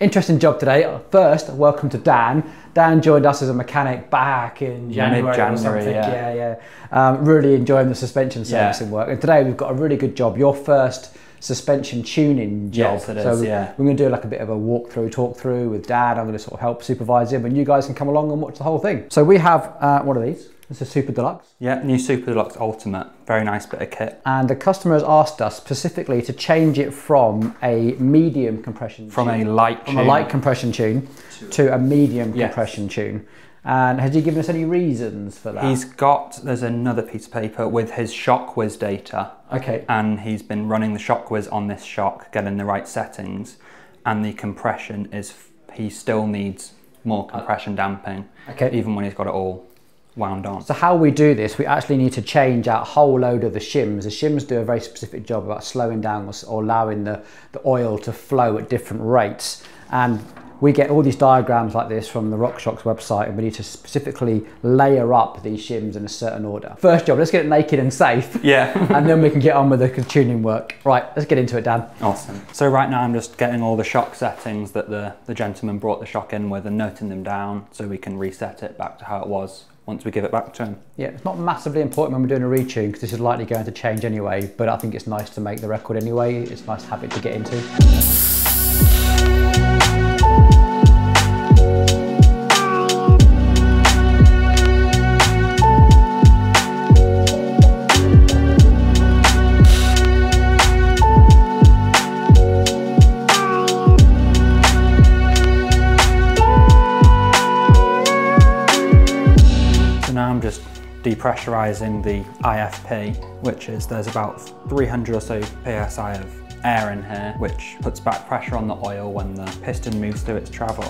Interesting job today. First, welcome to Dan. Dan joined us as a mechanic back in January or something. Really enjoying the suspension servicing work. And today we've got a really good job. Your first suspension tuning job. Yes, it is, we're going to do like a bit of a walkthrough, talk through with Dad. I'm going to sort of help supervise him, and you guys can come along and watch the whole thing. So we have one of these. This is Super Deluxe. Yeah, new Super Deluxe Ultimate. Very nice bit of kit. And the customer has asked us specifically to change it from a medium compression From a light compression tune to a medium compression tune. And has he given us any reasons for that? There's another piece of paper with his ShockWiz data. Okay. And he's been running the ShockWiz on this shock, getting the right settings. And the compression he still needs more compression damping. Okay. Even when he's got it all wound on. So how we do this, we actually need to change out a whole load of the shims. The shims do a very specific job about slowing down or allowing the oil to flow at different rates. And we get all these diagrams like this from the RockShox website, and we need to specifically layer up these shims in a certain order. First job, let's get it naked and safe. Yeah. And then we can get on with the tuning work. Right, let's get into it, Dan. Awesome. So right now I'm just getting all the shock settings that the gentleman brought the shock in with and noting them down so we can reset it back to how it was once we give it back to him. Yeah, it's not massively important when we're doing a retune because this is likely going to change anyway, but I think it's nice to make the record anyway. It's a nice habit to get into. I'm just depressurizing the IFP, which is, there's about 300 or so PSI of air in here, which puts back pressure on the oil when the piston moves through its travel.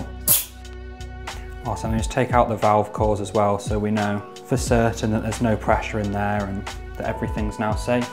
Also, I'm going to take out the valve cores as well, so we know for certain that there's no pressure in there and that everything's now safe.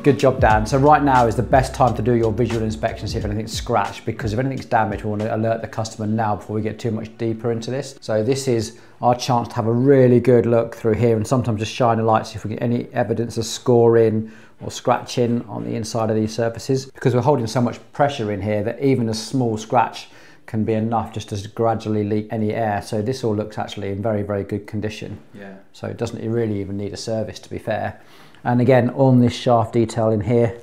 Good job, Dan. So right now is the best time to do your visual inspection, see if anything's scratched, because if anything's damaged, we want to alert the customer now before we get too much deeper into this. So this is our chance to have a really good look through here and sometimes just shine a light, see if we get any evidence of scoring or scratching on the inside of these surfaces. Because we're holding so much pressure in here that even a small scratch can be enough just to gradually leak any air. So this all looks actually in very, very good condition. Yeah. So it doesn't really even need a service, to be fair. And again, on this shaft detail in here,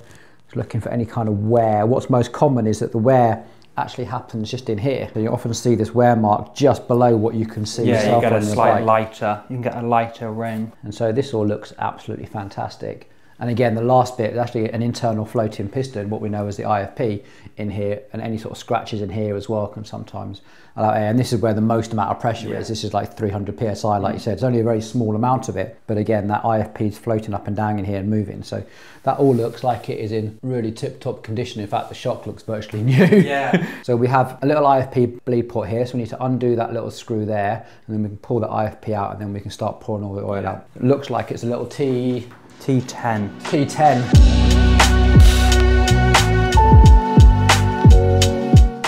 looking for any kind of wear. What's most common is that the wear actually happens just in here. So you often see this wear mark just below what you can see. Yeah, you get a slight lighter, you can get a lighter ring. And so this all looks absolutely fantastic. And again, the last bit is actually an internal floating piston, what we know as the IFP in here, and any sort of scratches in here as well can sometimes allow air. And this is where the most amount of pressure is. This is like 300 PSI, like you said. It's only a very small amount of it. But again, that IFP is floating up and down in here and moving. So that all looks like it is in really tip-top condition. In fact, the shock looks virtually new. Yeah. So we have a little IFP bleed port here. So we need to undo that little screw there, and then we can pull the IFP out, and then we can start pouring all the oil out. It looks like it's a little T10.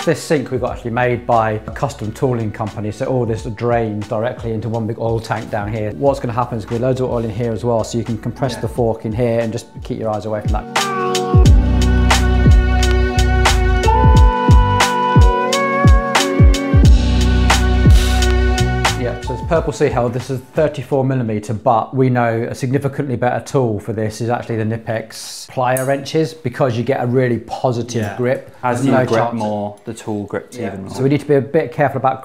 This sink we've actually made by a custom tooling company, so all this drains directly into one big oil tank down here. What's going to happen is there's loads of oil in here as well, so you can compress the fork in here and just keep your eyes away from that. So it's purple sea held. This is 34mm, but we know a significantly better tool for this is actually the Knipex plier wrenches, because you get a really positive grip. As you grip more, the tool grips even more. So we need to be a bit careful about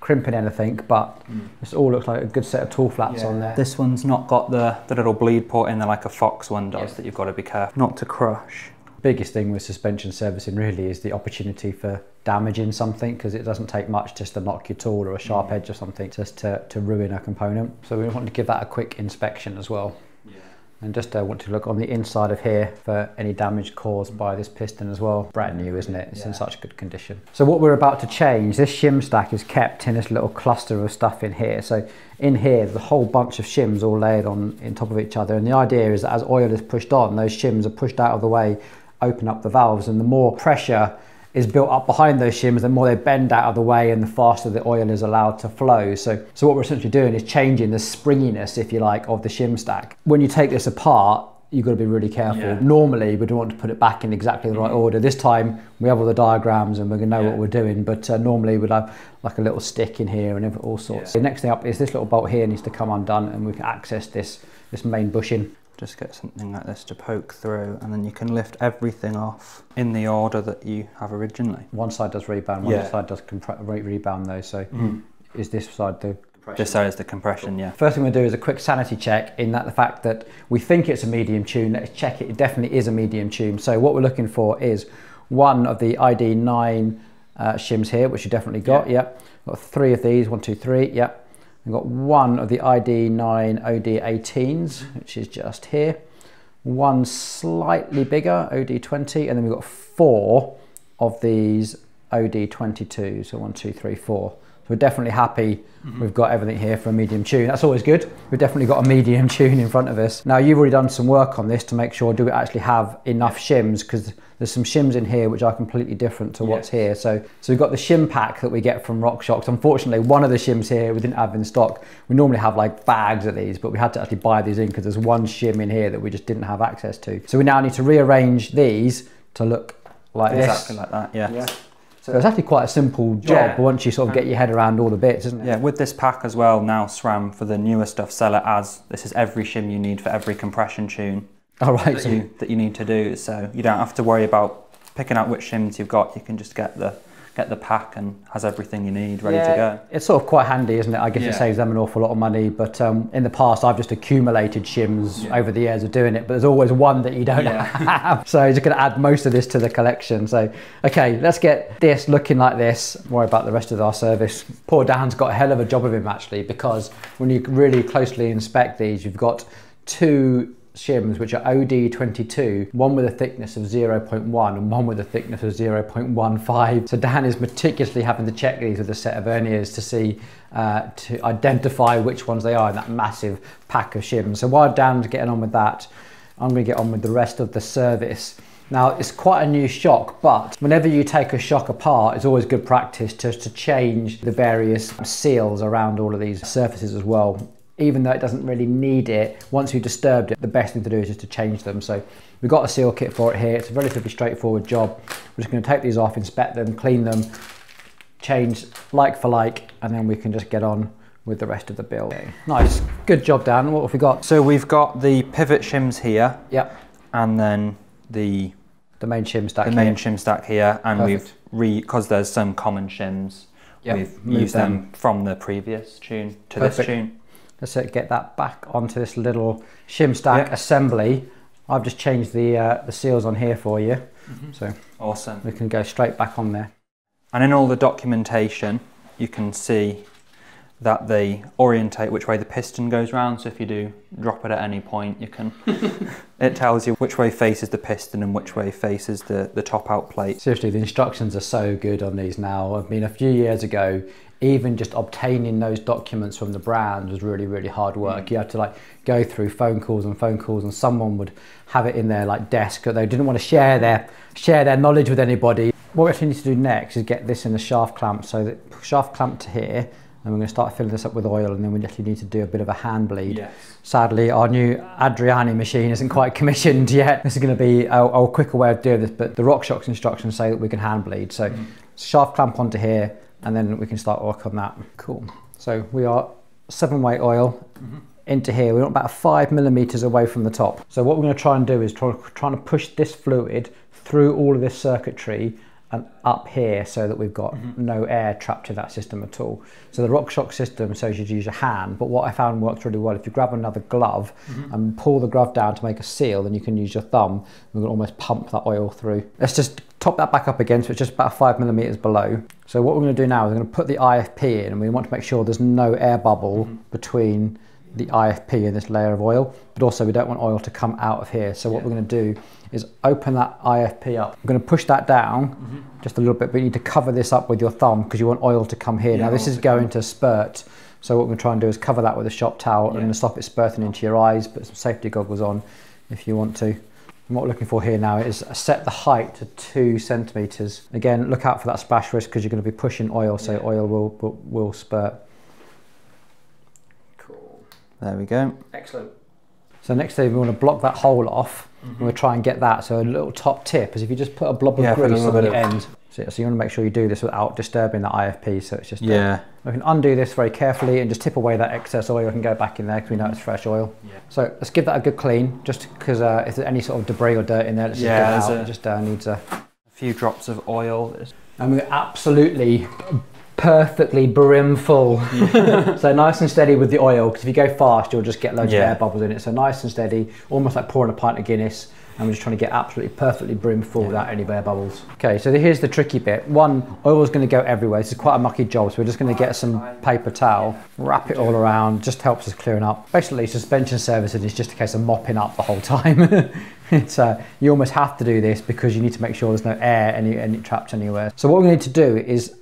crimping anything, but this all looks like a good set of tool flaps on there. This one's not got the little bleed port in there like a Fox one does that you've got to be careful not to crush. Biggest thing with suspension servicing really is the opportunity for damaging something, because it doesn't take much just to knock your tool or a sharp edge or something just to ruin a component. So we want to give that a quick inspection as well. And just want to look on the inside of here for any damage caused by this piston as well. Brand new, isn't it? It's in such good condition. So what we're about to change, this shim stack is kept in this little cluster of stuff in here. So in here, there's a whole bunch of shims all layered on top of each other. And the idea is that as oil is pushed on, those shims are pushed out of the way open up the valves, and the more pressure is built up behind those shims, the more they bend out of the way and the faster the oil is allowed to flow. So what we're essentially doing is changing the springiness, if you like, of the shim stack. When you take this apart, you've got to be really careful. Yeah. Normally, we'd want to put it back in exactly the right order. This time, we have all the diagrams and we're going to know what we're doing, but normally we'd have like a little stick in here and all sorts. The next thing up is this little bolt here needs to come undone, and we can access this main bushing. Just get something like this to poke through, and then you can lift everything off in the order that you have originally. One side does rebound, one side does rebound though, so is this side the compression? This side is the compression, yeah. First thing we'll do is a quick sanity check, in that the fact that we think it's a medium tune, let's check it definitely is a medium tune. So what we're looking for is one of the ID9 shims here, which you definitely got, Got 3 of these, 1, 2, 3, We've got one of the ID9 OD18s, which is just here. One slightly bigger, OD20, and then we've got 4 of these OD22s, so 1, 2, 3, 4. So we're definitely happy we've got everything here for a medium tune. That's always good. We've definitely got a medium tune in front of us. Now, you've already done some work on this to make sure, do we actually have enough shims? Because there's some shims in here which are completely different to what's here. So we've got the shim pack that we get from RockShox. Unfortunately, one of the shims here we didn't have in stock. We normally have like bags of these, but we had to actually buy these in because there's one shim in here that we just didn't have access to. So we now need to rearrange these to look like this. Exactly like that, yeah. So it's actually quite a simple job once you sort of get your head around all the bits, isn't it? Yeah, with this pack as well, now SRAM for the newer stuff sell it as, this is every shim you need for every compression tune that you need to do. So you don't have to worry about picking out which shims you've got. You can just get the pack and has everything you need ready to go. It's sort of quite handy, isn't it? I guess it saves them an awful lot of money, but in the past I've just accumulated shims over the years of doing it, but there's always one that you don't have. So you're just going to add most of this to the collection. So, okay, let's get this looking like this. Worry about the rest of our service. Poor Dan's got a hell of a job of him actually, because when you really closely inspect these, you've got 2 shims which are OD22, one with a thickness of 0.1 and one with a thickness of 0.15. So Dan is meticulously having to check these with a set of verniers to see, to identify which ones they are in that massive pack of shims. So while Dan's getting on with that, I'm going to get on with the rest of the service. Now, it's quite a new shock, but whenever you take a shock apart, it's always good practice to change the various seals around all of these surfaces as well. Even though it doesn't really need it, once you've disturbed it, the best thing to do is just to change them. So we've got a seal kit for it here. It's a relatively straightforward job. We're just going to take these off, inspect them, clean them, change like for like, and then we can just get on with the rest of the build. Okay. Nice, good job, Dan. What have we got? So we've got the pivot shims here. Yep. And then the main shim stack here. The main shim stack here, and because there's some common shims, we've used them from the previous tune to this tune. Let's get that back onto this little shim stack assembly. I've just changed the seals on here for you. So awesome. We can go straight back on there. And in all the documentation, you can see that they orientate which way the piston goes round. So if you do drop it at any point, you can, it tells you which way faces the piston and which way faces the top out plate. Seriously, the instructions are so good on these now. I mean, a few years ago, even just obtaining those documents from the brand was really, really hard work. You had to like go through phone calls, and someone would have it in their like desk that they didn't want to share their knowledge with anybody. What we actually need to do next is get this in the shaft clamp. So the shaft clamp to here, and we're going to start filling this up with oil, and then we actually need to do a bit of a hand bleed. Yes. Sadly, our new Adriani machine isn't quite commissioned yet. This is going to be a quicker way of doing this, but the RockShox instructions say that we can hand bleed. So shaft clamp onto here, and then we can start work on that. Cool. So we are 7-way oil into here. We're about 5 millimeters away from the top. So what we're going to try and do is trying to push this fluid through all of this circuitry and up here, so that we've got no air trapped in that system at all. So the RockShox system says you use your hand, but what I found works really well, if you grab another glove and pull the glove down to make a seal, then you can use your thumb. We're gonna almost pump that oil through. Let's just top that back up again, so it's just about 5 millimeters below. So what we're gonna do now is we're gonna put the IFP in, and we want to make sure there's no air bubble between the IFP and this layer of oil, but also we don't want oil to come out of here. So what we're going to do is open that IFP up. I'm going to push that down just a little bit, but you need to cover this up with your thumb because you want oil to come here. Now this is going to spurt, so what we're going to try and do is cover that with a shop towel and stop it spurting into your eyes. Put some safety goggles on if you want to. And what we're looking for here now is set the height to 2 centimeters. Again, look out for that splash risk because you're going to be pushing oil, so oil will spurt. Cool. There we go. Excellent. So next thing we want to block that hole off, and we'll try and get that. So a little top tip is if you just put a blob of grease on the end. So you want to make sure you do this without disturbing the IFP. So it's just we can undo this very carefully and just tip away that excess oil and go back in there because we know it's fresh oil. So let's give that a good clean, just because if there's any sort of debris or dirt in there, let's just get it out. It just needs a few drops of oil. And we're absolutely perfectly brim full. So nice and steady with the oil, because if you go fast you'll just get loads of air bubbles in it. So nice and steady, almost like pouring a pint of Guinness, and we're just trying to get absolutely perfectly brim full without any air bubbles. Okay, so here's the tricky bit. One, oil's going to go everywhere. This is quite a mucky job, so we're just going to get some paper towel, wrap it all around, just helps us clearing up. Basically suspension servicing is just a case of mopping up the whole time. It's you almost have to do this because you need to make sure there's no air any trapped anywhere. So what we need to do is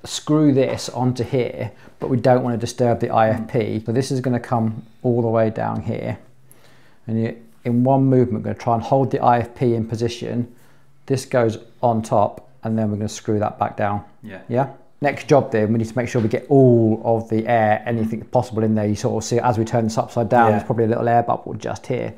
screw this onto here, but we don't want to disturb the IFP. So this is going to come all the way down here, and in one movement, we're going to try and hold the IFP in position. This goes on top, and then we're going to screw that back down. Yeah. Next job then, we need to make sure we get all of the air, anything possible in there. You sort of see as we turn this upside down, there's probably a little air bubble just here.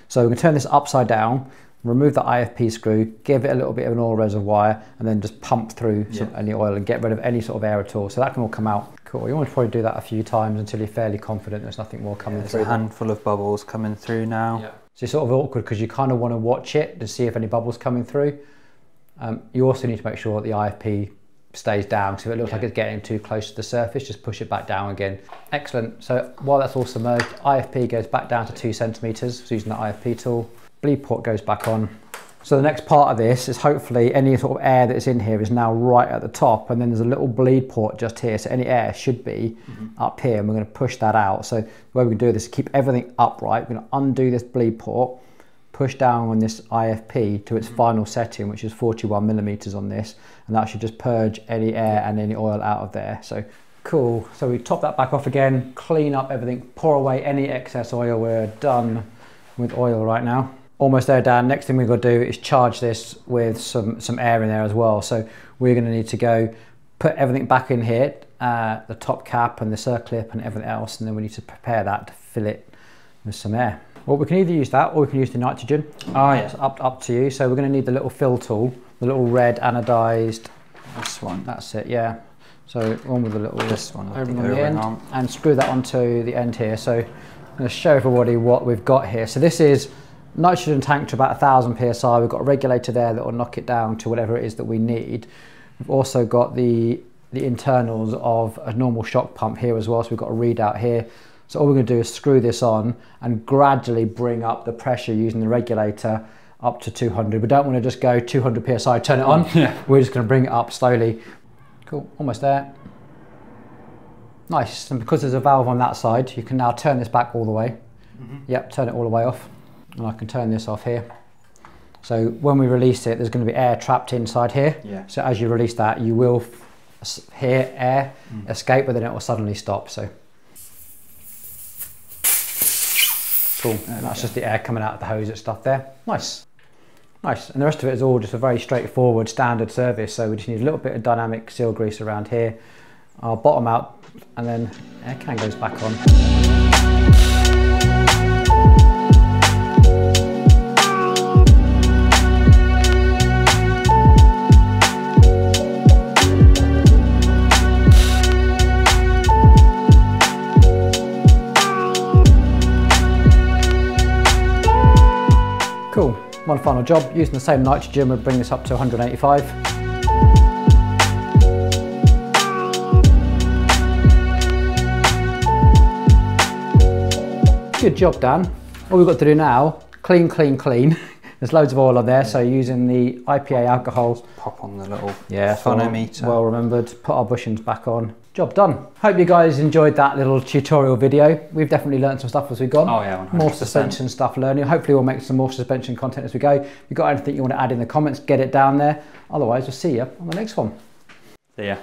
So we're going to turn this upside down, remove the IFP screw, give it a little bit of an oil reservoir, and then just pump through any oil and get rid of any sort of air at all. So that can all come out. Cool. You want to probably do that a few times until you're fairly confident there's nothing more coming through. There's a handful of bubbles coming through now. So it's sort of awkward because you kind of want to watch it to see if any bubbles coming through. You also need to make sure that the IFP stays down. So if it looks like it's getting too close to the surface, just push it back down again. Excellent. So while that's all submerged, IFP goes back down to 2 centimeters. So using the IFP tool, bleed port goes back on. So the next part of this is hopefully any sort of air that's in here is now right at the top, and then there's a little bleed port just here. So any air should be up here, and we're going to push that out. So the way we can do this is keep everything upright. We're going to undo this bleed port, push down on this IFP to its final setting, which is 41 millimeters on this, and that should just purge any air and any oil out of there. So cool. So we top that back off again, clean up everything, pour away any excess oil. We're done with oil right now. Almost there, Dan. Next thing we've got to do is charge this with some air in there as well. So we're going to need to go put everything back in here, the top cap and the circlip and everything else, and then we need to prepare that to fill it with some air. Well, we can either use that or we can use the nitrogen. It's up to you. So we're going to need the little fill tool, the little red anodized. This one. That's it, yeah. So one with the little this one over on the end, and screw that onto the end here. So I'm going to show everybody what we've got here. So this is nitrogen tank to about 1000 psi. We've got a regulator there that will knock it down to whatever it is that we need. We've also got the internals of a normal shock pump here as well, so we've got a readout here. So all we're going to do is screw this on and gradually bring up the pressure using the regulator up to 200. We don't want to just go 200 psi, turn it on. We're just going to bring it up slowly. Cool, almost there. Nice, and because there's a valve on that side, you can now turn this back all the way. Yep, turn it all the way off. And I can turn this off here. So when we release it, there's going to be air trapped inside here. So as you release that, you will hear air escape, but then it will suddenly stop. So cool. And that's just the air coming out of the hose and stuff there. Nice. Nice. And the rest of it is all just a very straightforward standard service. So we just need a little bit of dynamic seal grease around here. I'll bottom out, and then air can goes back on. Cool, one final job, using the same nitrogen, we'll bring this up to 185. Good job, Dan. All we've got to do now, clean, clean, clean. There's loads of oil on there, so using the IPA alcohol. Pop on the little phonometer. Well remembered, put our bushings back on. Job done. Hope you guys enjoyed that little tutorial video. We've definitely learned some stuff as we've gone. Oh yeah, 100%. More suspension stuff learning. Hopefully we'll make some more suspension content as we go. If you've got anything you want to add in the comments, get it down there. Otherwise, we'll see you on the next one. See ya.